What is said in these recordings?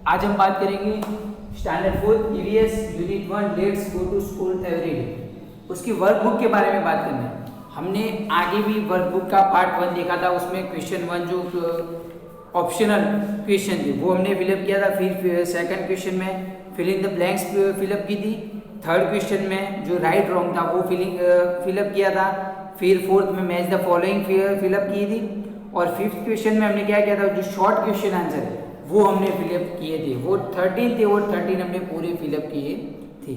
आज हम बात करेंगे standard 4 EVS unit 1 let's go to school every day. उसकी वर्कबुक के बारे में बात करना है। हमने आगे भी वर्कबुक का पार्ट 1 देखा था, उसमें क्वेश्चन 1 जो ऑप्शनल क्वेश्चन थे वो हमने फिलअप किया था। फिर सेकंड क्वेश्चन में fill in the blanks fill up की थी। थर्ड क्वेश्चन में जो राइट रॉन्ग था वो फिलअप किया था। फिर फोर्थ में मैच द फॉलोइंग फिलअप की थी। और फिफ्थ क्वेश्चन में हमने क्या किया था, जो शॉर्ट क्वेश्चन आंसर है वो हमने फिलअप किए थे। वो 13 थे और 13 हमने पूरे फिलअप किए थे।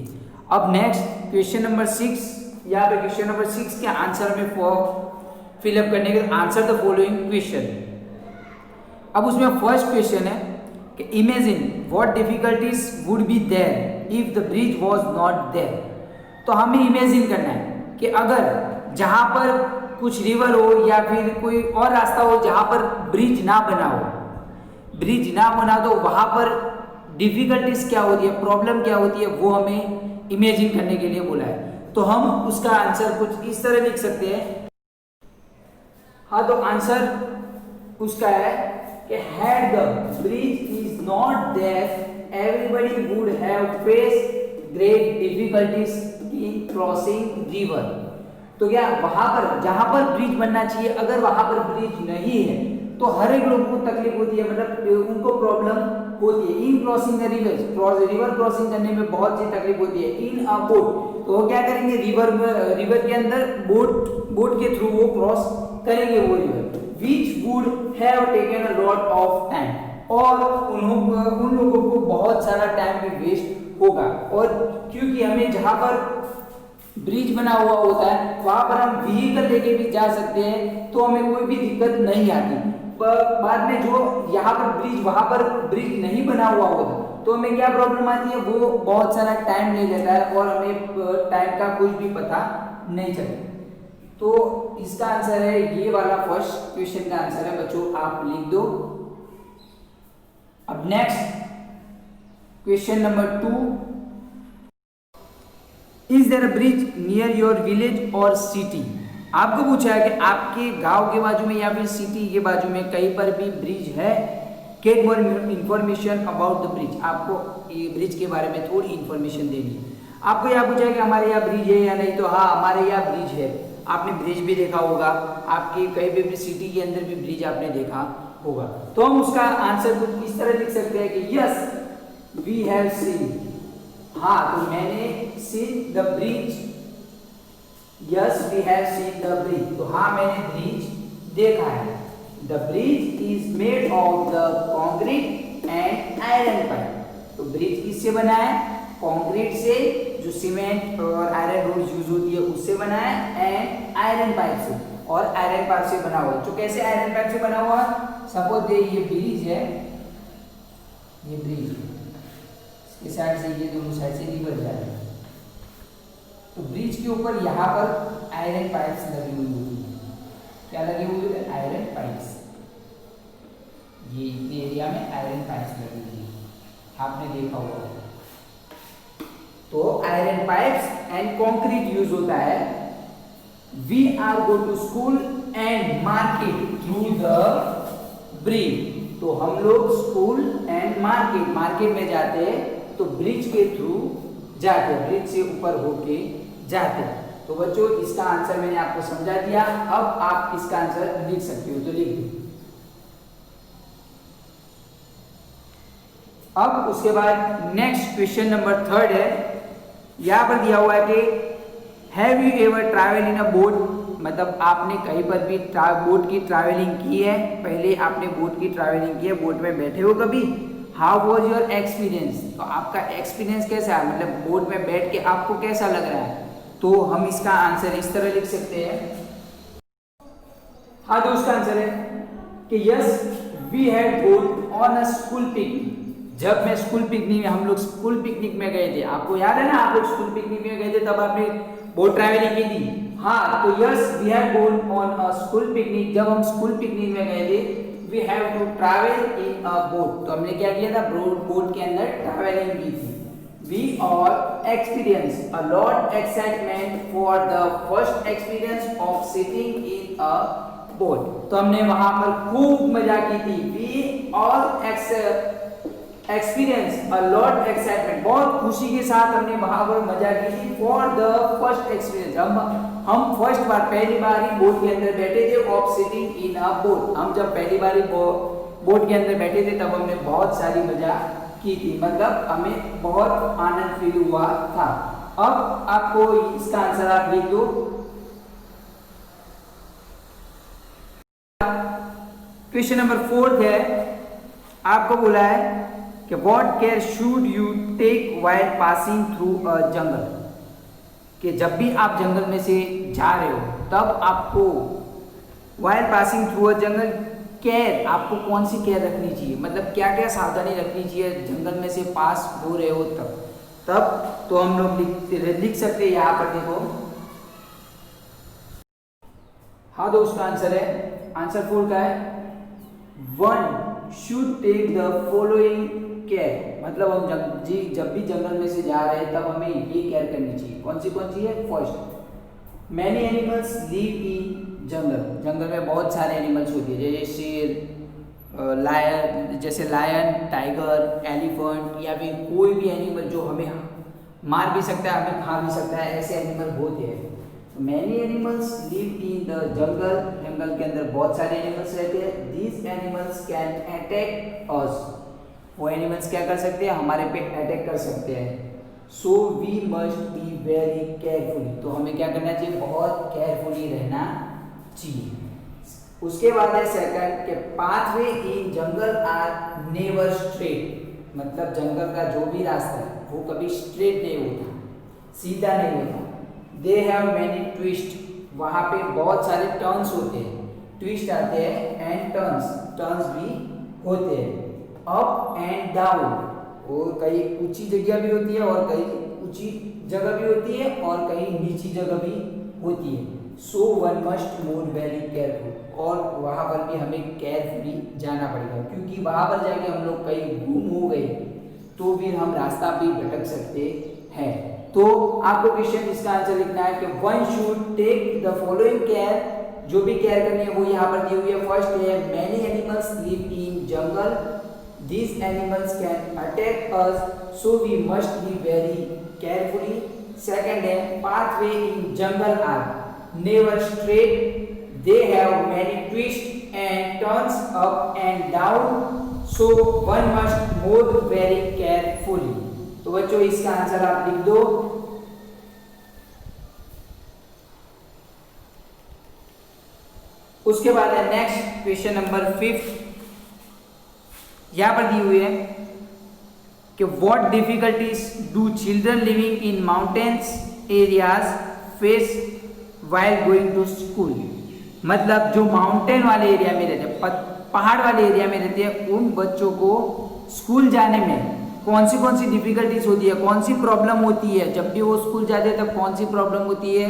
अब नेक्स्ट क्वेश्चन नंबर 6, यहाँ पे क्वेश्चन नंबर 6 के आंसर में फिलअप करने के आंसर द फॉलोइंग क्वेश्चन। अब उसमें फर्स्ट क्वेश्चन है कि imagine what difficulties would be there if the bridge was not there. तो हमें इमेजिन करना है कि अगर जहां पर कुछ रिवर हो या फिर कोई और रास्ता हो जहां पर ब्रिज ना बना हो, ब्रिज ना बना तो वहां पर डिफिकल्टीज क्या होती है, प्रॉब्लम क्या होती है, वो हमें इमेजिन करने के लिए बोला है। तो हम उसका आंसर कुछ इस तरह लिख सकते हैं। हाँ, तो आंसर उसका है कि had the bridge is not there, everybody would have faced great difficulties in crossing river। तो क्या वहां पर जहां पर ब्रिज बनना चाहिए, अगर वहां पर ब्रिज नहीं है तो हर एक लोगों को तकलीफ होती है, मतलब उनको प्रॉब्लम होती है in crossing the river. River crossing करने में बहुत सी तकलीफ होती है। इन अ बोट, तो वो क्या करेंगे, रिवर के अंदर बोट के थ्रू वो क्रॉस करेंगे वो river, which would have taken a lot of time, और उन लोगों को बहुत सारा टाइम भी वेस्ट होगा। और क्योंकि हमें जहां पर ब्रिज बना हुआ होता है वहां पर हम व्हीकल लेके भी जा सकते हैं, तो हमें कोई भी दिक्कत नहीं आती। बाद में जो यहाँ पर ब्रिज, वहां पर ब्रिज नहीं बना हुआ होता तो हमें क्या प्रॉब्लम आती है, वो बहुत सारा टाइम ले लेता है और हमें टाइम का कुछ भी पता नहीं चलता। तो इसका आंसर है ये वाला फर्स्ट क्वेश्चन का आंसर है बच्चों, आप लिख दो। अब next question number 2, is there a bridge near your village और सिटी। आपको पूछा है कि आपके गांव के बाजू में या फिर सिटी के बाजू में कहीं पर भी ब्रिज है। Get more information about the bridge, आपको ये ब्रिज के बारे में थोड़ी इंफॉर्मेशन देनी है। आपको यहाँ पूछा है कि हमारे यहाँ ब्रिज है या नहीं, तो हाँ हमारे यहाँ ब्रिज है। आपने ब्रिज भी देखा होगा, आपके कहीं भी सिटी के अंदर भी ब्रिज आपने देखा होगा। तो हम उसका आंसर कुछ इस तरह लिख सकते हैं कि यस वी हैव सीन। हाँ, तो मैंने seen the bridge, yes we have seen the bridge, तो हाँ मैंने ब्रिज देखा है। The bridge is made of the concrete and iron pipe. तो ब्रिज किससे बना है, कॉन्क्रीट से, जो सीमेंट और आयरन रोड यूज होती है उससे बना है, एंड आयरन पाइप से, और आयरन पाइप से बना हुआ है। तो कैसे आयरन पाइप से बना हुआ है, सपोज ये ब्रिज है, ये ब्रिज है, इसके साइड से ये दोनों साइड से रिवर जा रहा है, तो ब्रिज के ऊपर यहाँ पर आयरन पाइप्स लगी हुई होती है। क्या लगी हुई है, आयरन पाइप्स। ये इतने एरिया में आयरन पाइप्स लगी हुई है, आपने देखा होगा। तो iron pipes and concrete use होता है। We are go to school and market through the bridge. तो हम लोग स्कूल एंड मार्केट में जाते हैं तो ब्रिज के थ्रू जाते, ब्रिज से ऊपर होके जाते। तो बच्चों इसका आंसर मैंने आपको समझा दिया। अब आप इसका आंसर लिख सकते हो, तो लिख दो। अब उसके बाद नेक्स्ट क्वेश्चन नंबर 3 है। यहाँ पर दिया हुआ है कि have you ever travel in a boat, मतलब आपने कहीं पर भी बोट की ट्रैवलिंग की है, पहले आपने बोट की ट्रैवलिंग की है, बोट में बैठे हो कभी। हाउ वॉज योर एक्सपीरियंस, तो आपका एक्सपीरियंस कैसा है, मतलब बोट में बैठ के आपको कैसा लग रहा है। तो हम इसका आंसर इस तरह लिख सकते हैं। हाँ, तो उसका आंसर है कि yes we had boat on a school picnic. जब मैं स्कूल पिकनिक में, हम लोग स्कूल पिकनिक में गए थे, आपको याद है ना, आप लोग स्कूल पिकनिक में गए थे तब आपने बोट ट्रैवलिंग की थी। हाँ, तो yes we have gone on a school picnic, जब हम स्कूल पिकनिक में गए थे we have to travel in a boat. तो हमने क्या किया था, बोट के अंदर ट्रैवलिंग की थी। We all experience a lot excitement for the first experience of sitting in a boat। तो हमने वहां पर खूब मजा की थी। We all experience a lot excitement, बहुत खुशी के साथ हमने वहां पर मजा की थी। फॉर द फर्स्ट एक्सपीरियंस, हम फर्स्ट बार पहली बार ही बोट के अंदर बैठे थे। Of sitting in a boat, हम जब पहली बार ही बोट के अंदर बैठे थे तब हमने बहुत सारी मजा की थी, मतलब हमें बहुत आनंद फील हुआ था। अब आपको इसका आंसर आप लिख दो। क्वेश्चन नंबर 4 है, आपको बोला है कि what care should you take while passing through a jungle, कि जब भी आप जंगल में से जा रहे हो तब आपको while passing through a jungle care, आपको कौन सी केयर रखनी चाहिए, मतलब क्या क्या सावधानी रखनी चाहिए जंगल में से पास हो रहे हो तब तो हम लोग लिख सकते हैं यहाँ पर, देखो। हाँ दोस्तों, आंसर है, आंसर 4 का है 1 should take the following care, मतलब हम जब भी जंगल में से जा रहे हैं तब हमें ये केयर करनी चाहिए। कौन सी है? First, many animals live in jungle, जंगल में बहुत सारे एनिमल्स होते हैं, जैसे शेर, लायन, टाइगर, एलिफेंट, या फिर कोई भी एनिमल जो हमें मार भी सकता है, हमें खा भी सकता है, ऐसे एनिमल होते हैं। Many animals live in the jungle, जंगल के अंदर बहुत सारे एनिमल्स रहते हैं। These animals can attack us, वो एनिमल्स क्या कर सकते हैं? हमारे पे अटैक कर सकते हैं। So we must be very carefully, तो हमें क्या करना चाहिए? बहुत केयरफुली रहना चाहिए। उसके बाद है सेकंड के pathway in jungle are never straight, मतलब जंगल का जो भी रास्ता है वो कभी स्ट्रेट नहीं होता, सीधा नहीं होता। दे हैव मैनी ट्विस्ट, वहाँ पे बहुत सारे टर्न्स होते हैं, ट्विस्ट आते हैं एंड टर्न्स भी होते हैं। अप एंड डाउन, और कहीं ऊंची जगह भी होती है और कहीं ऊंची जगह भी होती है और कहीं नीची जगह भी होती है। So one must move very careful, और वहाँ पर भी हमें केयरफुली जाना पड़ेगा, क्योंकि वहाँ पर जाके हम लोग कहीं गुम हो गए तो फिर हम रास्ता भी भटक सकते हैं। तो आपको क्वेश्चन इसका आंसर लिखना है कि one should take the following care, जो भी केयर करनी है वो यहाँ पर दी हुई है। फर्स्ट है many animals live in jungle, these animals can attack us, so we must be very carefully. Second है pathway in jungle are never straight, they have many twists and turns up and down, so one must move very carefully. तो बच्चों इसका answer आप लिख दो। उसके बाद है नेक्स्ट क्वेश्चन नंबर 5, यहाँ पर दी हुई है कि what difficulties do children living in mountains areas face while going to school, मतलब जो माउंटेन वाले एरिया में रहते हैं, पहाड़ वाले एरिया में रहते हैं, उन बच्चों को स्कूल जाने में कौन सी डिफिकल्टीज होती है, कौन सी प्रॉब्लम होती है, जब भी वो स्कूल जाते हैं तब कौन सी प्रॉब्लम होती है,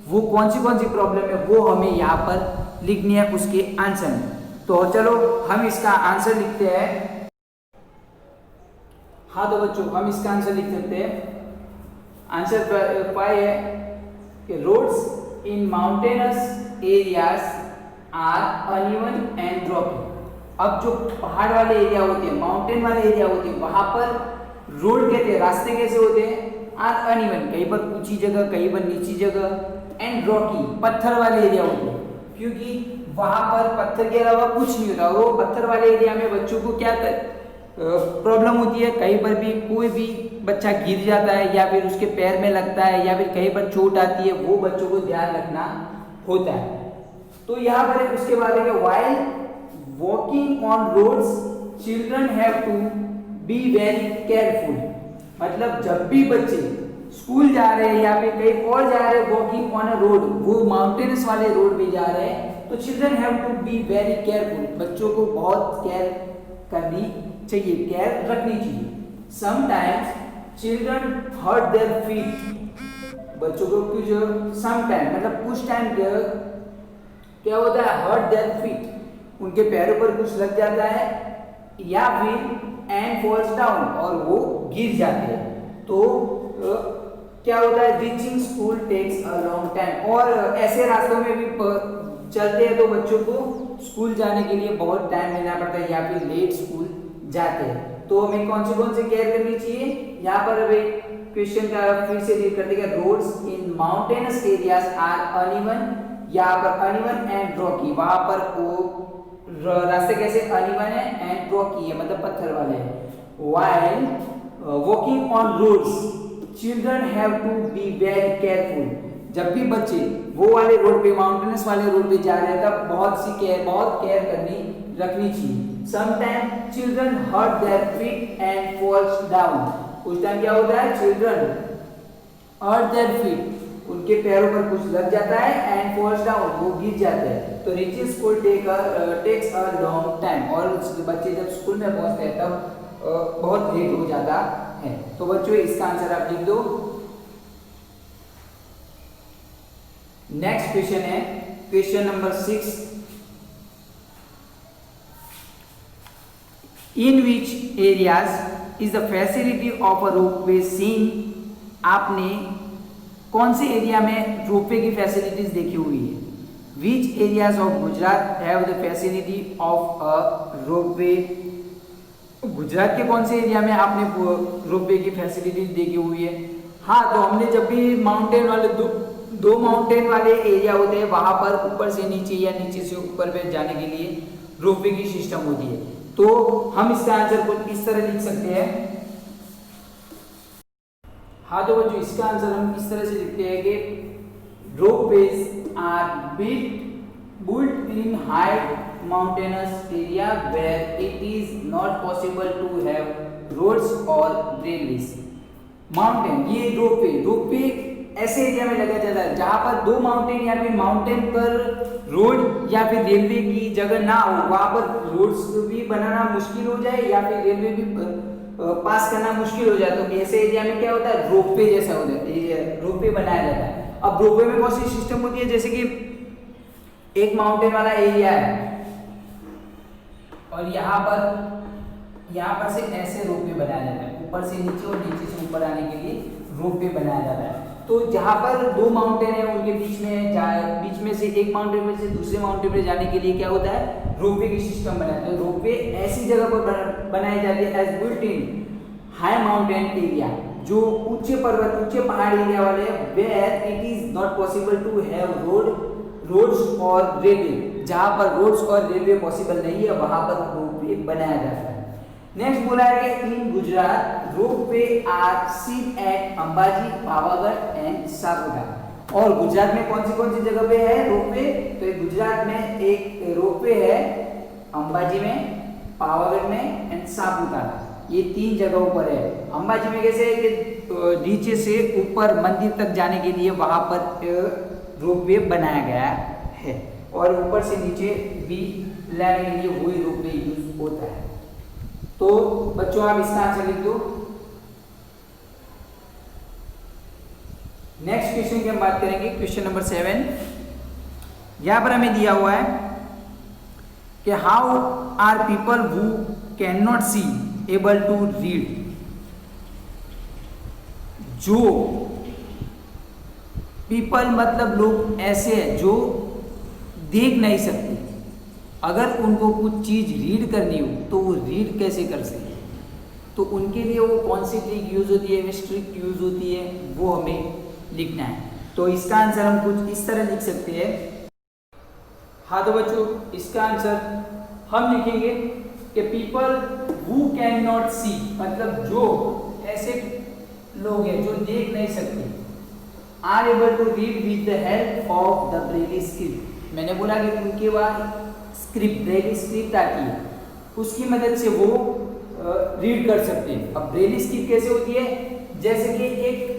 वो कौन सी प्रॉब्लम है वो हमें यहाँ पर लिखनी है उसके आंसर में। तो चलो हम इसका आंसर लिखते हैं। हाँ तो बच्चों हम इसका आंसर लिख सकते हैं। आंसर 5 है कि roads in mountainous areas are uneven and dropping. अब जो पहाड़ वाले एरिया होते हैं, माउंटेन वाले एरिया होते हैं, वहां पर रोड कहते हैं, रास्ते कैसे होते हैं? आर अनइवन, कहीं पर ऊंची जगह कहीं पर नीची जगह, एंड रॉकी, पत्थर वाले एरिया होते हैं, क्योंकि वहां पर पत्थर के अलावा कुछ नहीं होता। वो पत्थर वाले एरिया में बच्चों को क्या प्रॉब्लम होती है, कहीं पर भी कोई भी बच्चा गिर जाता है या फिर उसके पैर में लगता है या फिर कहीं पर चोट आती है, वो बच्चों को ध्यान रखना होता है। तो यहाँ पर उसके बाद है while walking on roads children have to be very careful, मतलब जब भी बच्चे स्कूल जा रहे हैं या फिर कहीं और जा रहे हैं, वॉकिंग ऑन अ रोड, वो माउंटेन्स वाले रोड पे जा रहे हैं, तो children have to be very careful, बच्चों को बहुत केयर करनी चाहिए, केयर रखनी चाहिए। Sometimes children hurt their feet, बच्चों को कुछ समटाइम मतलब कुछ टाइम क्या होता है, हर्ट देयर फीट, उनके पैरों पर कुछ लग जाता है या फिर एंड फॉल्स डाउन, और वो गिर जाते हैं। तो क्या होता है, reaching school takes a long time, और ऐसे रास्तों में भी चलते हैं तो बच्चों को स्कूल जाने के लिए बहुत टाइम लेना पड़ता है या फिर लेट स्कूल जाते हैं। तो हमें कौन से केयर करनी चाहिए? यहाँ पर अभी क्वेश्चन का फिर से रीड कर देगा। Roads in mountainous areas are uneven, यहाँ पर अनइवन एंड रॉकी, वहां पर वो रास्ते कैसे अनइवन है एंड रॉकी है, मतलब पत्थर वाले हैं। While walking on roads children have to be very careful, जब भी बच्चे वो वाले रोड पे, माउंटेनस वाले रोड पे जा रहे हैं तब बहुत केयर रखनी चाहिए। Sometime children hurt their feet and falls down, उस टाइम क्या होता है? चिल्ड्रन हर्ट देयर फीट, उनके पैरों पर कुछ लग जाता है, एंड फॉल्स डाउन, वो गिर जाते हैं। तो reaching school takes a long time, और बच्चे जब स्कूल में पहुंचते हैं तब बहुत लेट हो जाता है। तो बच्चों इसका आंसर आप लिख दो। नेक्स्ट क्वेश्चन है question number 6। In which areas is the facility of a ropeway seen, आपने कौन से एरिया में रोपवे की फैसिलिटीज देखी हुई है? विच areas of Gujarat have the facility of a ropeway, Gujarat के कौन से एरिया में आपने रोपवे की फैसिलिटीज देखी हुई है? हाँ, तो हमने जब भी माउंटेन वाले दो माउंटेन वाले एरिया होते हैं वहां पर ऊपर से नीचे या नीचे से ऊपर पे जाने के लिए रोपवे की सिस्टम होती है। तो हम इसका आंसर को इस तरह लिख सकते हैं। हाँ तो बच्चों इसका आंसर हम इस तरह से लिखते हैं कि ropeways are built in high mountainous area where it is not possible to have roads or railways. Mountain, ये रोपवे ऐसे एरिया में लगा जाता है जहां पर दो माउंटेन या फिर माउंटेन पर रोड या फिर रेलवे की जगह ना हो, वहां पर रोड्स भी बनाना मुश्किल हो जाए या फिर रेलवे भी पास करना मुश्किल हो जाए, तो ऐसे एरिया में क्या होता है? रोपवे जैसा होता है, रोपवे बनाया जाता है। अब रोपवे में कौन सी सिस्टम होती है? जैसे कि एक माउंटेन वाला एरिया है और यहाँ पर से ऐसे रोपवे बनाया जाता है, ऊपर से नीचे और नीचे से ऊपर आने के लिए रोपवे बनाया जाता है। तो जहाँ पर दो माउंटेन है उनके बीच में से एक माउंटेन में से दूसरे माउंटेन पे जाने के लिए क्या होता है? रोपवे की सिस्टम बनाया है। तो रोपवे ऐसी जगह पर बनाई जाती है as built in high mountain area, जो ऊंचे पहाड़ एरिया वाले where it is not possible to have roads और रेलवे, जहां पर रोड्स और रेलवे पॉसिबल नहीं है वहां पर रोपवे बनाया जाता है। नेक्स्ट बोला है कि in Gujarat ropeway are seen at Ambaji, Pavagadh and Saputara. और गुजरात में कौन सी जगह पे है रोपवे? तो गुजरात में एक रोपवे है अंबाजी में, पावागढ़ में एंड सापुतारा, ये 3 जगहों पर है। अंबाजी में कैसे है कि नीचे से ऊपर मंदिर तक जाने के लिए वहां पर रोपवे बनाया गया है, और ऊपर से नीचे भी लाने के लिए वही रोपवे यूज होता है। तो बच्चों आप इसका आंसर लिख दो। नेक्स्ट क्वेश्चन की हम बात करेंगे, क्वेश्चन नंबर 7। यहां पर हमें दिया हुआ है कि how are people who can not see able to read, जो पीपल मतलब लोग ऐसे हैं जो देख नहीं सकते, अगर उनको कुछ चीज रीड करनी हो तो वो रीड कैसे कर सकते? तो उनके लिए वो कौन सी ट्रिक यूज होती है, स्ट्रिक यूज होती है, वो हमें लिखना है। तो इसका आंसर हम कुछ इस तरह लिख सकते हैं। हाँ तो बच्चों इसका आंसर हम लिखेंगे कि people who can not see, मतलब जो ऐसे लोग हैं जो देख नहीं सकते, are able to read with the help of the Braille script. मैंने बोला कि उनके पास स्क्रिप्ट, ब्रेली स्क्रिप्ट आती है, उसकी मदद से वो रीड कर सकते हैं। अब ब्रेली स्क्रिप्ट कैसे होती है? जैसे कि एक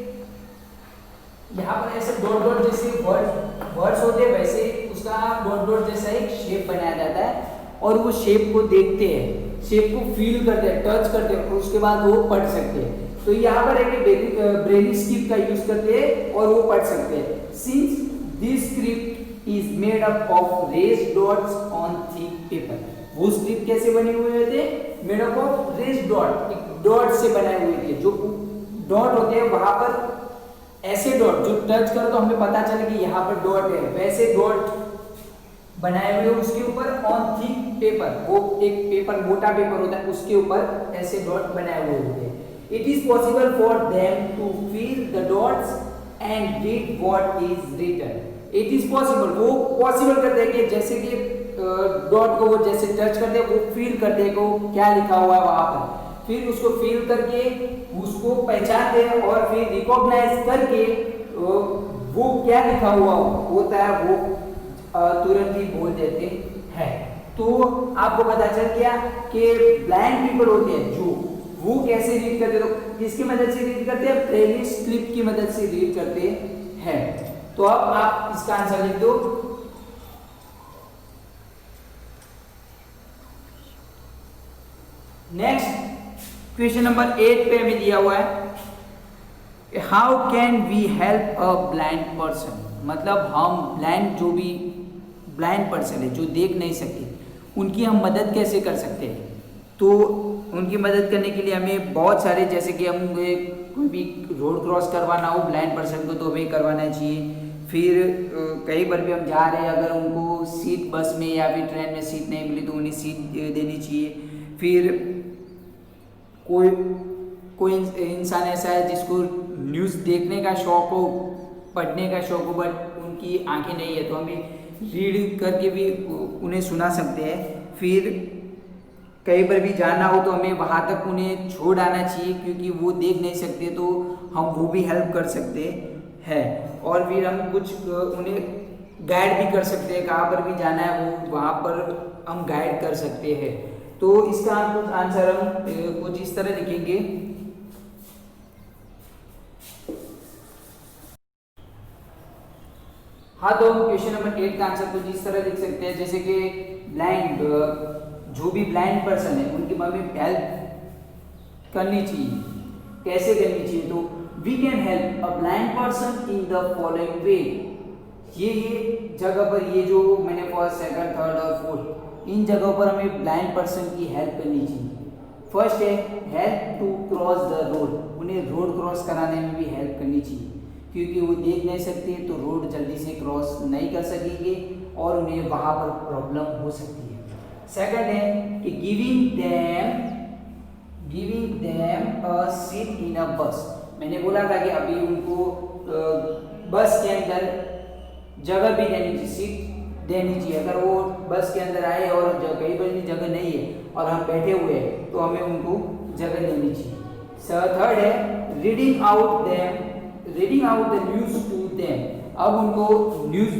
यहाँ पर ऐसे डॉट डॉट जैसे वर्ड्स होते हैं, वैसे उसका डॉट डॉट जैसा एक शेप बनाया जाता है, और वो शेप को देखते हैं, शेप को फील करते हैं, टच करते हैं, और उसके बाद वो पढ़ सकते हैं। तो यहाँ पर एक ब्रेली स्क्रिप्ट का यूज करते हैं और वो पढ़ सकते हैं। Since this script is made up of raised dots on thick paper, वो स्क्रिप्ट कैसे बने हुए होते हैं? Made up of raised dot, dot से बनाए हुए थे। जो डॉट होते हैं वहां पर ऐसे डॉट जो टच करो तो हमें पता चले कि यहाँ पर डॉट है, वैसे बनाए हुए उसके ऊपर ऑन थिक पेपर, वो एक पेपर मोटा पेपर होता है उसके ऊपर ऐसे डॉट बनाए हुए होते हैं. It is possible for them to feel the dots and read what is written. It is possible, वो पॉसिबल करते हैं कि जैसे कि डॉट को वो जैसे टच करते हैं वो फील करते हैं को क्या लिखा हुआ है वहां पर, फिर उसको फील करके उसको पहचानते हैं और फिर रिकॉग्नाइज करके वो क्या लिखा हुआ होता है वो तुरंत ही बोल देते हैं. तो आपको पता चल गया कि ब्लाइंड पीपल होते हैं जो वो कैसे रीड करते हैं, तो किसकी मदद से रीड करते हैं, ब्रेली स्लिप की मदद से रीड करते हैं. तो अब आप इसका आंसर लिख दो. नेक्स्ट क्वेश्चन नंबर 8 पे हमें दिया हुआ है, how can we help a blind person. मतलब हम ब्लाइंड जो भी ब्लाइंड पर्सन है जो देख नहीं सकते उनकी हम मदद कैसे कर सकते हैं. तो उनकी मदद करने के लिए हमें बहुत सारे, जैसे कि हम कोई भी रोड क्रॉस करवाना हो ब्लाइंड पर्सन को तो हमें करवाना चाहिए. फिर कहीं पर भी हम जा रहे हैं अगर उनको सीट बस में या फिर ट्रेन में सीट नहीं मिली तो उन्हें सीट देनी चाहिए. फिर कोई इंसान ऐसा है जिसको न्यूज़ देखने का शौक हो, पढ़ने का शौक हो, बट उनकी आंखें नहीं है तो हमें रीड करके भी उन्हें सुना सकते हैं. फिर कहीं पर भी जाना हो तो हमें वहाँ तक उन्हें छोड़ आना चाहिए क्योंकि वो देख नहीं सकते तो हम वो भी हेल्प कर सकते हैं. और फिर हम कुछ उन्हें गाइड भी कर सकते हैं, कहाँ पर भी जाना है वो वहाँ पर हम गाइड कर सकते हैं. तो इसका कुछ आंसर हम कुछ इस तरह लिखेंगे. हाँ, तो क्वेश्चन नंबर 8 का आंसर कुछ इस तरह लिख सकते हैं, जैसे कि ब्लाइंड जो भी ब्लाइंड पर्सन है उनकी हमें हेल्प करनी चाहिए. कैसे करनी चाहिए, तो we can help a blind person in the following way. ये जगह पर, ये जो मैंने फर्स्ट सेकंड थर्ड और फोर्थ इन जगहों पर हमें ब्लाइंड पर्सन की हेल्प करनी चाहिए. फर्स्ट है help to cross the road. उन्हें रोड क्रॉस कराने में भी हेल्प करनी चाहिए क्योंकि वो देख नहीं सकते तो रोड जल्दी से क्रॉस नहीं कर सकेंगे और उन्हें वहाँ पर प्रॉब्लम हो सकती है. सेकंड है कि गिविंग देम अ सीट इन अ बस. मैंने बोला था कि अभी उनको बस के अंदर जगह भी देनी चाहिए, सीट देनी चाहिए. अगर वो बस के अंदर आए और कहीं पर भी जगह नहीं है और हम बैठे हुए हैं तो हमें उनको जगह देनी चाहिए. थर्ड है reading out the news to them. अब उनको न्यूज़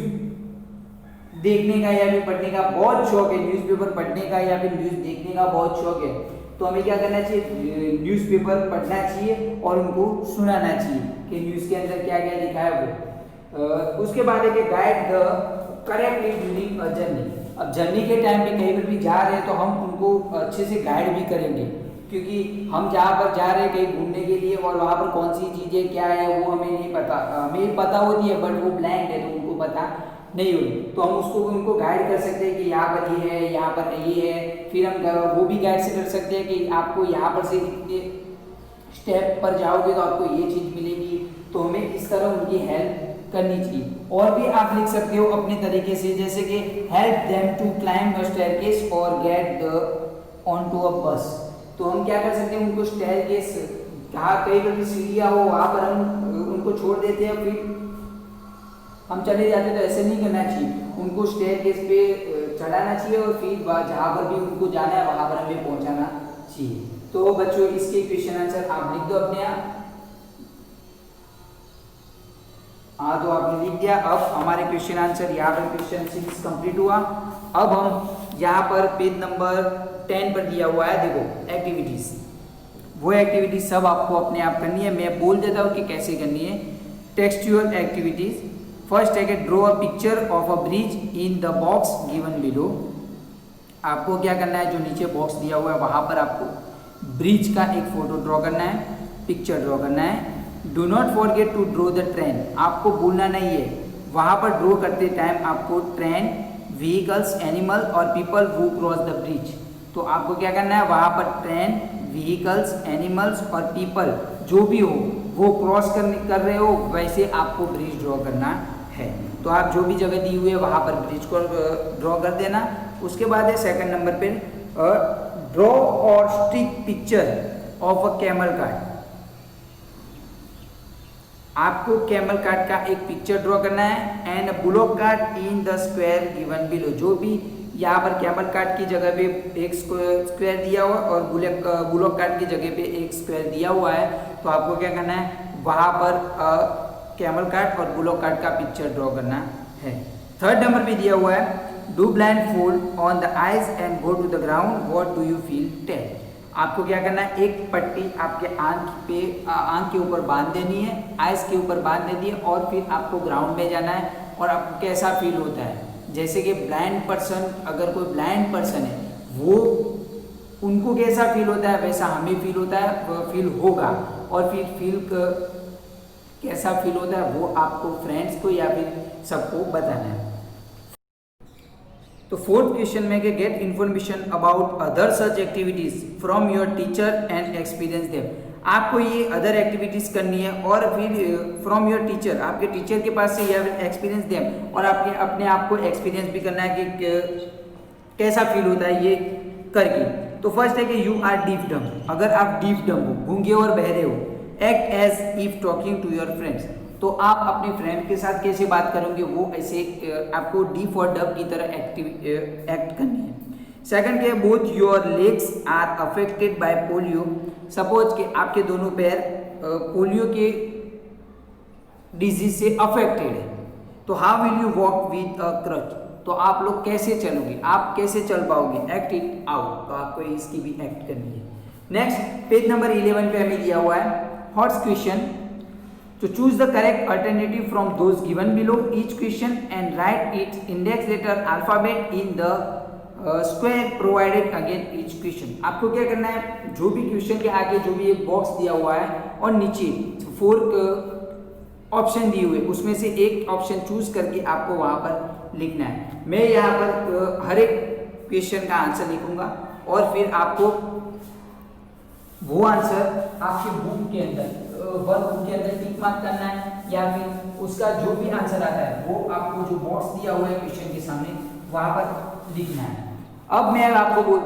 देखने का या फिर पढ़ने का बहुत शौक है, न्यूज़पेपर पढ़ने का या फिर न्यूज़ देखने का बहुत शौक है, तो हमें क्या करना चाहिए, न्यूज़पेपर पढ़ना चाहिए और उनको सुनाना चाहिए कि न्यूज़ के अंदर क्या क्या लिखा है वो. उसके बाद है कि guide the correctly during a journey. अब जर्नी के टाइम पे कहीं पर भी जा रहे हैं तो हम उनको अच्छे से गाइड भी करेंगे क्योंकि हम जहाँ पर जा रहे हैं कहीं घूमने के लिए और वहाँ पर कौन सी चीज़ें क्या है वो हमें नहीं पता, हमें पता होती है बट वो ब्लैंक है तो उनको पता नहीं होगी. तो हम उसको उनको गाइड कर सकते हैं कि यहाँ पर ये है, यहाँ पर ये है. फिर हम वो भी गाइड से कर सकते हैं कि आपको यहाँ पर से इतने स्टेप पर जाओगे तो आपको ये चीज़ मिलेगी. तो हमें इस तरह उनकी हेल्प करनी चाहिए. और भी आप लिख सकते हो अपने तरीके से, जैसे कि help them to climb the staircase और get on to a bus. तो हम क्या कर सकते हैं, उनको स्टेयरकेस जहाँ कहीं पर भी सीढ़ियाँ हो वहाँ पर हम उनको छोड़ देते हैं फिर हम चले जाते हैं. तो ऐसे नहीं करना चाहिए, उनको स्टेयरकेस पे चढ़ाना चाहिए और फिर जहाँ पर भी उनको जाना है वहाँ पर हमें पहुँचाना चाहिए. तो बच्चों इसके क्वेश्चन आंसर आप लिख दो अपने यहाँ. हाँ, तो आपने लिख दिया. अब हमारे क्वेश्चन आंसर यहाँ पर क्वेश्चन 6 कंप्लीट हुआ. अब हम यहाँ पर पेज नंबर 10 पर दिया हुआ है, देखो एक्टिविटीज. वो एक्टिविटीज सब आपको अपने आप करनी है. मैं बोल देता हूँ कि कैसे करनी है. Textual activities. फर्स्ट है कि draw a picture of a bridge in the box given below. आपको क्या करना है, जो नीचे बॉक्स दिया हुआ है वहाँ पर आपको ब्रिज का एक फोटो ड्रॉ करना है, पिक्चर ड्रॉ करना है. Do not forget to draw the train. आपको भूलना नहीं है वहाँ पर ड्रॉ करते टाइम आपको ट्रेन, व्हीकल्स, एनिमल और people who cross the bridge. तो आपको क्या करना है, वहाँ पर ट्रेन, व्हीकल्स, एनिमल्स और पीपल जो भी हो वो क्रॉस कर रहे हो वैसे आपको ब्रिज ड्रॉ करना है। तो आप जो भी जगह दी हुई है वहाँ पर ब्रिज को ड्रॉ कर देना। उसके बाद है सेकंड नंबर पे ड्रॉ और stick picture of a camel cart. आपको कैमल कार्ट का एक पिक्चर ड्रॉ करना है and bullock cart in the square given below. जो भी यहाँ पर कैमल कार्ट की जगह पे एक स्क्वायर दिया हुआ और बुलॉक कार्ट की जगह पे एक स्क्वायर दिया हुआ है, तो आपको क्या करना है, वहाँ पर कैमल कार्ट और बुलॉक कार्ट का पिक्चर ड्रॉ करना है। थर्ड नंबर पे दिया हुआ है do blindfold on the eyes and go to the ground, what do you feel, tell. आपको क्या करना है, एक पट्टी आपके आंख के ऊपर बांध देनी है, आइज के ऊपर बांध देनी है और फिर आपको ग्राउंड में जाना है और आपको कैसा फील होता है। जैसे कि ब्लाइंड पर्सन, अगर कोई ब्लाइंड पर्सन है वो उनको कैसा फील होता है वैसा हमें फील होता है, फील होगा। और फिर कैसा फील होता है वो आपको फ्रेंड्स को या फिर सबको बताना है। तो फोर्थ क्वेश्चन में get information about other such activities from your teacher and experience them. आपको ये अदर एक्टिविटीज करनी है और फिर फ्रॉम योर टीचर, आपके टीचर के पास से या फिर एक्सपीरियंस देम, और आपके अपने आप को एक्सपीरियंस भी करना है कि कैसा फील होता है ये करके। तो फर्स्ट है कि यू आर डीफ डम। अगर आप डीफ डम हो, गूंगे और बहरे हो, act as if talking to your friends, तो आप अपने फ्रेंड के साथ कैसे बात करोगे, वो ऐसे आपको डीफ और डब की तरह एक्ट करनी है। सेकंड के both your legs are affected by polio. Suppose कि आपके दोनों पैर पोलियो के डिजीज से अफेक्टेड है, तो how will you walk with a crutch, तो आप लोग कैसे चलोगे, आप कैसे चल पाओगे, एक्ट इट आउट, तो आपको इसकी भी एक्ट करनी है। नेक्स्ट पेज नंबर 11 पे हमें दिया हुआ है hots question, to choose the correct alternative from those given below each question and write its index letter alphabet in the square provided again each question। आपको क्या करना है, जो भी क्वेश्चन के आगे जो भी एक बॉक्स दिया हुआ है और नीचे 4 ऑप्शन दिए हुए उसमें से एक ऑप्शन चूज करके आपको वहां पर लिखना है। मैं यहाँ पर हर एक क्वेश्चन का आंसर लिखूंगा और फिर आपको वो आंसर आपके बुक के अंदर वर्कबुक के अंदर टिक मार्क करना है या फिर उसका जो भी आंसर आता है वो आपको जो बॉक्स दिया हुआ है क्वेश्चन के सामने वहां पर लिखना है। अब मैं आपको वो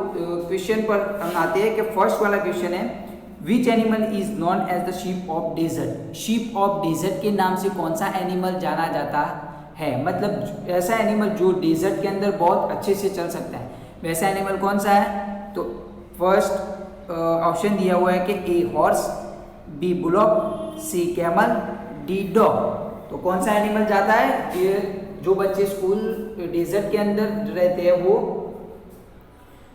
क्वेश्चन पर हम आते हैं कि फर्स्ट वाला क्वेश्चन है which animal is known as the ship of desert. Ship of desert के नाम से कौन सा एनिमल जाना जाता है, मतलब ऐसा एनिमल जो डेजर्ट के अंदर बहुत अच्छे से चल सकता है, वैसा एनिमल कौन सा है। तो फर्स्ट ऑप्शन दिया हुआ है कि a horse, B bullock, C camel, D dog. तो कौन सा एनिमल जाता है, ये जो बच्चे स्कूल डेजर्ट के अंदर रहते हैं वो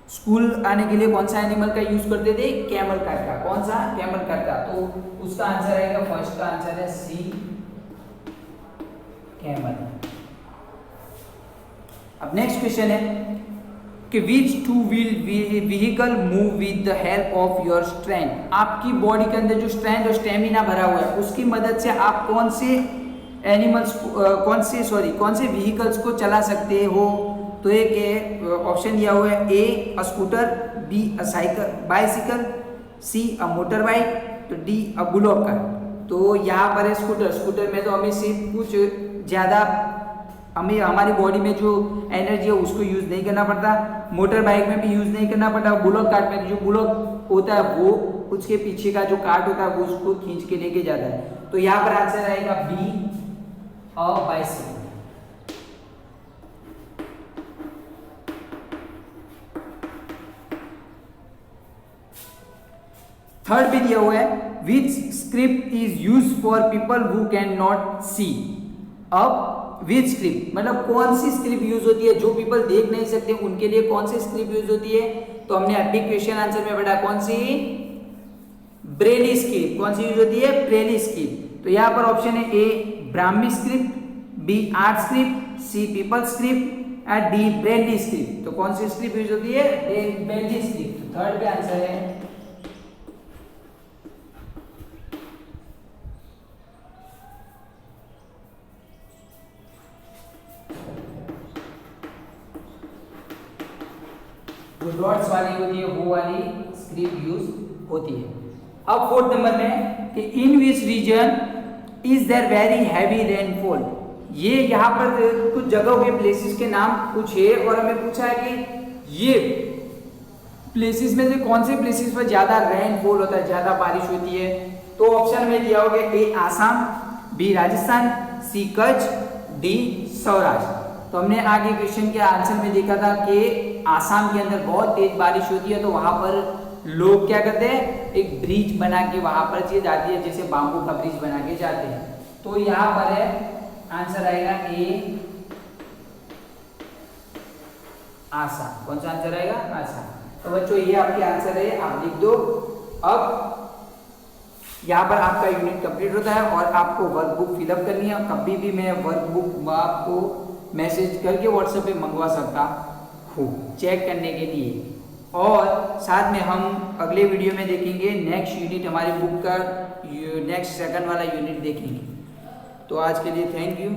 स्कूल आने के लिए कौन सा एनिमल का यूज करते थे, कैमल कार्ट का। कौन सा, कैमल कार्ट का। तो उसका आंसर आएगा, फर्स्ट का आंसर है सी कैमल। अब नेक्स्ट क्वेश्चन है कि which two wheel vehicle move with the help of your strength. आपकी बॉडी के अंदर जो स्ट्रेंथ और स्टेमिना भरा हुआ है उसकी मदद से आप कौन से एनिमल्स कौन से व्हीकल्स को चला सकते हो। तो एक ऑप्शन दिया हुआ है A a scooter, B a cycle bicycle, C a motor bike, तो डी अ बुलॉक कार। तो यहाँ पर है स्कूटर। स्कूटर में तो हमें सिर्फ कुछ ज़्यादा हमें हमारी बॉडी में जो एनर्जी है उसको यूज नहीं करना पड़ता, मोटर बाइक में भी यूज नहीं करना पड़ता, बुलॉक कार्ट में जो बुलॉक होता है वो उसके पीछे का जो कार्ट होता है वो उसको खींच के लेके जाता है। तो यहाँ पर आंसर आएगा बी अ बाइसिकल। थर्ड भी दिया हुआ है which script is use for people who can not see. अब विच स्क्रिप्ट मतलब कौन सी स्क्रिप्ट यूज होती है जो पीपल देख नहीं सकते उनके लिए कौन सी स्क्रिप्ट यूज होती है। तो हमने अभी क्वेश्चन आंसर में पढ़ा कौन सी, ब्रेली स्क्रिप्ट। कौन सी यूज होती है, ब्रेली स्क्रिप्ट। तो यहाँ पर ऑप्शन है A Brahmi script, B art script, C people script और डी ब्रेली स्क्रिप्ट। तो कौन सी स्क्रिप्ट यूज होती है, ब्रेली स्क्रिप्ट। तो थर्ड पे आंसर है जो डॉट्स वाली होती है वो वाली स्क्रिप्ट यूज होती है। अब फोर्थ नंबर में कि in which region is there very heavy rainfall. ये यहाँ पर कुछ जगहों के प्लेसेस के नाम कुछ है और हमें पूछा है कि ये प्लेसेस में से कौन से प्लेसेस पर ज़्यादा रेनफॉल होता है, ज़्यादा बारिश होती है। तो ऑप्शन में दिया होगा ए आसाम, बी राजस्थान, सी कच्छ, डी सौराष्ट्र। तो हमने आगे क्वेश्चन के आंसर में देखा था कि आसाम के अंदर बहुत तेज बारिश होती है, तो वहां पर लोग क्या करते हैं, एक ब्रिज बना के वहां पर चीज जाती है, जैसे बांबू का ब्रिज बना के जाते हैं। तो यहाँ पर है आंसर आएगा ए आसाम। कौन सा आंसर आएगा, आसाम। तो बच्चों ये आपके आंसर है, आप लिख दो। अब यहाँ पर आपका यूनिट कंप्लीट होता है और आपको वर्कबुक फिलअप करनी है। कभी भी मैं वर्कबुक आपको मैसेज करके व्हाट्सएप पे मंगवा सकता हूँ चेक करने के लिए। और साथ में हम अगले वीडियो में देखेंगे नेक्स्ट यूनिट, हमारी बुक का नेक्स्ट सेकंड वाला यूनिट देखेंगे। तो आज के लिए थैंक यू।